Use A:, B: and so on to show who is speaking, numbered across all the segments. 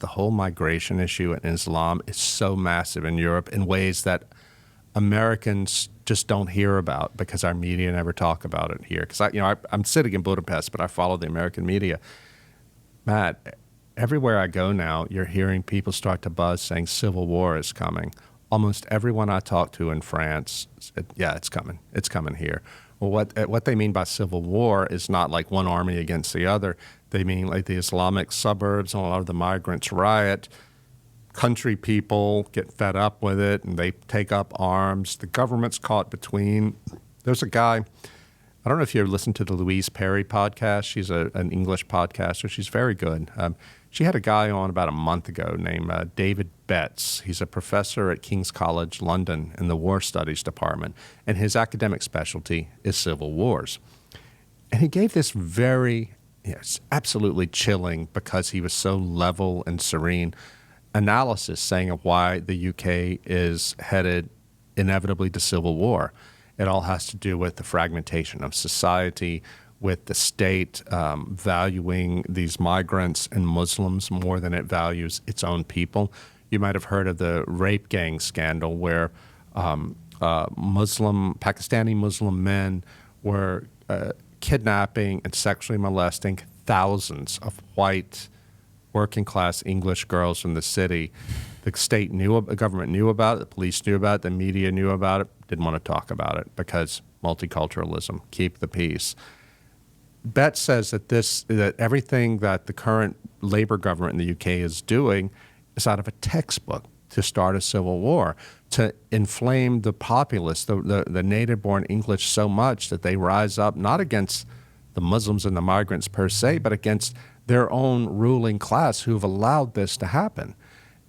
A: the whole migration issue in Islam is so massive in Europe in ways that Americans just don't hear about because our media never talk about it here. Because I'm sitting in Budapest, but I follow the American media. Matt, everywhere I go now, you're hearing people start to buzz saying civil war is coming. Almost everyone I talk to in France, it's coming. It's coming here. Well, what they mean by civil war is not like one army against the other. They mean like the Islamic suburbs and a lot of the migrants riot. Country people get fed up with it and they take up arms. The government's caught between. There's a guy, I don't know if you ever listened to the Louise Perry podcast. She's an English podcaster. She's very good. She had a guy on about a month ago named David Betts. He's a professor at King's College London in the War Studies Department, and his academic specialty is civil wars. And he gave this it's absolutely chilling because he was so level and serene analysis saying of why the UK is headed inevitably to civil war. It all has to do with the fragmentation of society, with the state valuing these migrants and Muslims more than it values its own people. You might have heard of the rape gang scandal where Pakistani Muslim men were kidnapping and sexually molesting thousands of white working-class English girls from the city. The government knew about it, the police knew about it, the media knew about it, didn't want to talk about it because multiculturalism, keep the peace. Betts says that everything that the current Labour government in the UK is doing is out of a textbook to start a civil war, to inflame the populace, the native-born English so much that they rise up not against the Muslims and the migrants per se, but against their own ruling class who've allowed this to happen.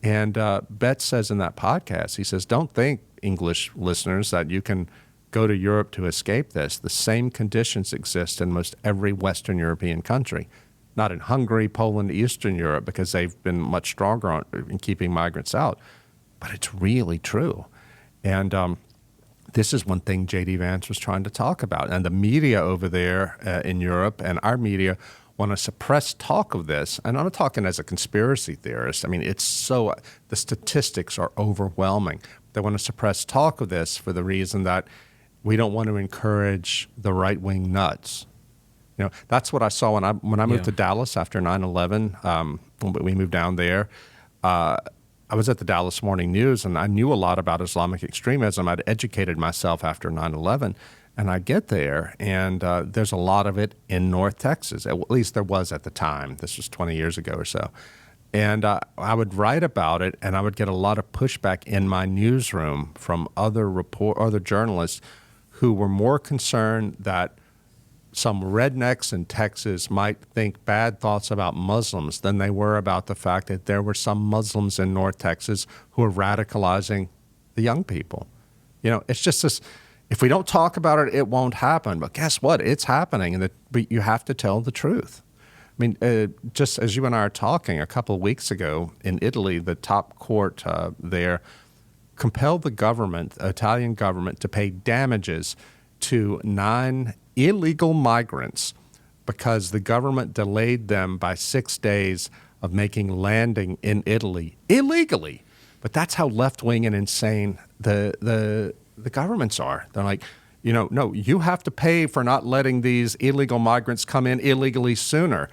A: And Betts says in that podcast, he says, don't think, English listeners, that you can go to Europe to escape this. The same conditions exist in most every Western European country. Not in Hungary, Poland, Eastern Europe, because they've been much stronger in keeping migrants out. But it's really true. And this is one thing J.D. Vance was trying to talk about. And the media over there in Europe and our media want to suppress talk of this. And I'm not talking as a conspiracy theorist. I mean, the statistics are overwhelming. They want to suppress talk of this for the reason that we don't want to encourage the right-wing nuts. You know, that's what I saw when I moved to Dallas after 9/11. When we moved down there, I was at the Dallas Morning News, and I knew a lot about Islamic extremism. I'd educated myself after 9/11, and I get there, and there's a lot of it in North Texas. At least there was at the time. This was 20 years ago or so. And I would write about it, and I would get a lot of pushback in my newsroom from other journalists who were more concerned that some rednecks in Texas might think bad thoughts about Muslims than they were about the fact that there were some Muslims in North Texas who were radicalizing the young people. You know, it's just this, if we don't talk about it, it won't happen. But guess what? It's happening, but you have to tell the truth. I mean, just as you and I are talking, a couple of weeks ago in Italy, the top court there compelled the Italian government, to pay damages to 9 illegal migrants because the government delayed them by 6 days of making landing in Italy illegally. But that's how left-wing and insane the governments are. They're like, no, you have to pay for not letting these illegal migrants come in illegally sooner.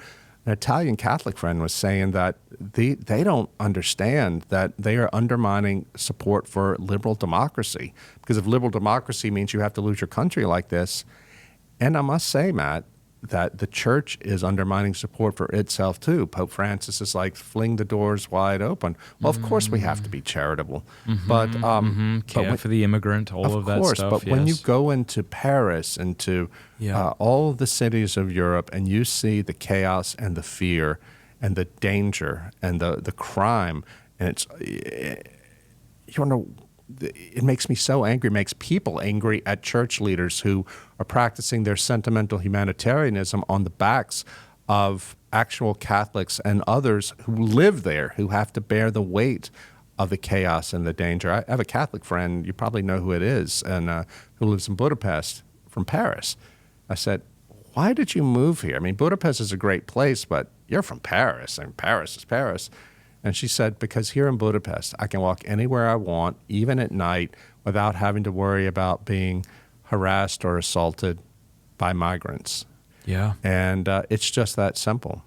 A: An Italian Catholic friend was saying that they don't understand that they are undermining support for liberal democracy, because if liberal democracy means you have to lose your country like this. And I must say, Matt, that the church is undermining support for itself too. Pope Francis is like, fling the doors wide open. Well, of course we have to be charitable, but
B: care for the immigrant, all of that stuff.
A: But when you go into Paris and to all of the cities of Europe, and you see the chaos and the fear and the danger and the crime, and it makes me so angry. It makes people angry at church leaders who are practicing their sentimental humanitarianism on the backs of actual Catholics and others who live there, who have to bear the weight of the chaos and the danger. I have a Catholic friend, you probably know who it is, and who lives in Budapest, from Paris. I said, why did you move here? I mean, Budapest is a great place, but you're from Paris, and Paris is Paris. And she said, because here in Budapest, I can walk anywhere I want, even at night, without having to worry about being harassed or assaulted by migrants.
B: Yeah.
A: And it's just that simple.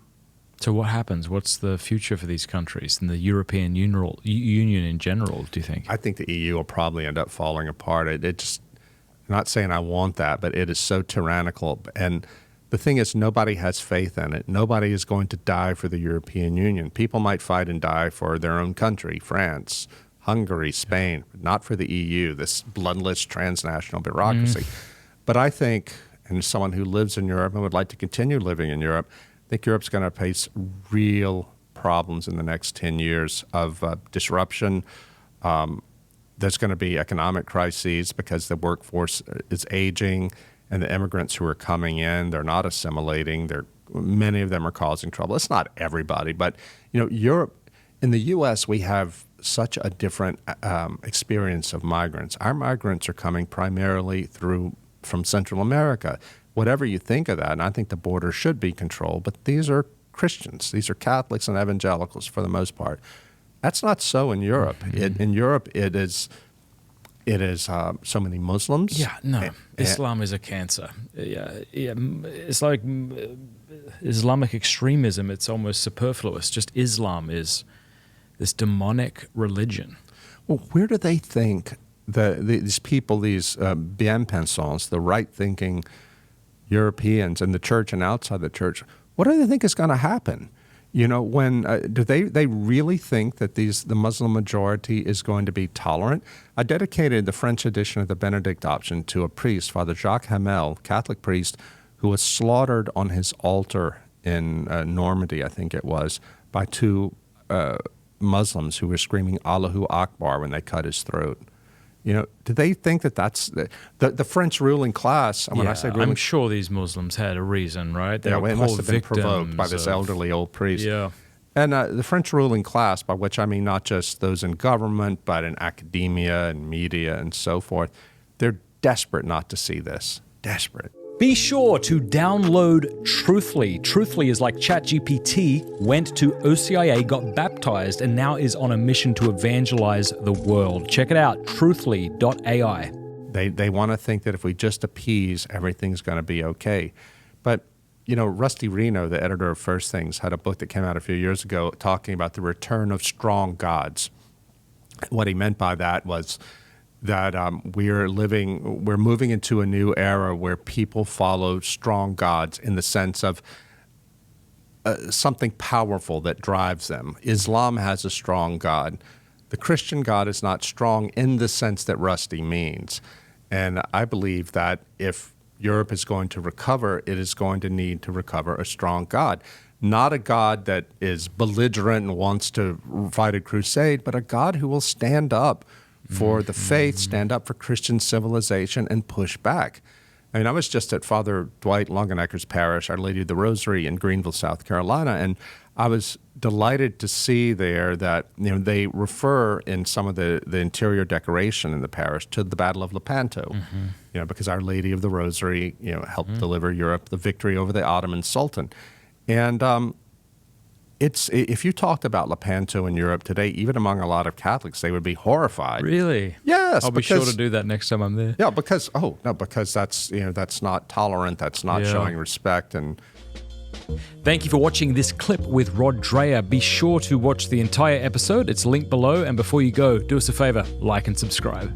B: So what happens? What's the future for these countries and the European Union in general, do you think?
A: I think the EU will probably end up falling apart. I'm not saying I want that, but it is so tyrannical. And the thing is, nobody has faith in it. Nobody is going to die for the European Union. People might fight and die for their own country, France, Hungary, Spain, but not for the EU, this bloodless transnational bureaucracy. But I think, and as someone who lives in Europe and would like to continue living in Europe, I think Europe's going to face real problems in the next 10 years of disruption. There's going to be economic crises because the workforce is aging, and the immigrants who are coming in, they're not assimilating. Many of them are causing trouble. It's not everybody, but Europe. In the U.S., we have such a different experience of migrants. Our migrants are coming primarily from Central America. Whatever you think of that, and I think the border should be controlled, but these are Christians. These are Catholics and evangelicals for the most part. That's not so in Europe. In Europe, it is so many Muslims.
B: Yeah, no. Islam is a cancer. Yeah. It's like Islamic extremism. It's almost superfluous. Just Islam is this demonic religion.
A: Well, where do they think these people, these bien-pensants, the right-thinking Europeans in the church and outside the church, what do they think is going to happen? Do they really think that the Muslim majority is going to be tolerant? I dedicated the French edition of the Benedict option to a priest, Father Jacques Hamel, Catholic priest, who was slaughtered on his altar in Normandy, I think it was, by two Muslims who were screaming Allahu Akbar when they cut his throat. Do they think that that's the French ruling class? And when I say ruling,
B: I'm sure these Muslims had a reason, right?
A: They it must have been provoked by this elderly old priest.
B: Yeah.
A: And the French ruling class, by which I mean not just those in government, but in academia and media and so forth, they're desperate not to see this. Desperate.
C: Be sure to download Truthly. Truthly is like ChatGPT, went to OCIA, got baptized, and now is on a mission to evangelize the world. Check it out, truthly.ai.
A: They want to think that if we just appease, everything's going to be okay. But, Rusty Reno, the editor of First Things, had a book that came out a few years ago talking about the return of strong gods. What he meant by that was that we're moving into a new era where people follow strong gods in the sense of something powerful that drives them. Islam has a strong God. The Christian God is not strong in the sense that Rusty means. And I believe that if Europe is going to recover, it is going to need to recover a strong God. Not a God that is belligerent and wants to fight a crusade, but a God who will stand up for the faith, stand up for Christian civilization, and push back. I mean, I was just at Father Dwight Longenecker's parish, Our Lady of the Rosary in Greenville, South Carolina, and I was delighted to see there that they refer in some of the interior decoration in the parish to the Battle of Lepanto, because Our Lady of the Rosary helped deliver Europe the victory over the Ottoman Sultan. And if you talked about Lepanto in Europe today, even among a lot of Catholics, they would be horrified.
B: Really?
A: Yes.
B: I'll be sure to do that next time I'm there.
A: Yeah, because that's not tolerant, that's not showing respect. And
C: thank you for watching this clip with Rod Dreher. Be sure to watch the entire episode. It's linked below. And before you go, do us a favor, like and subscribe.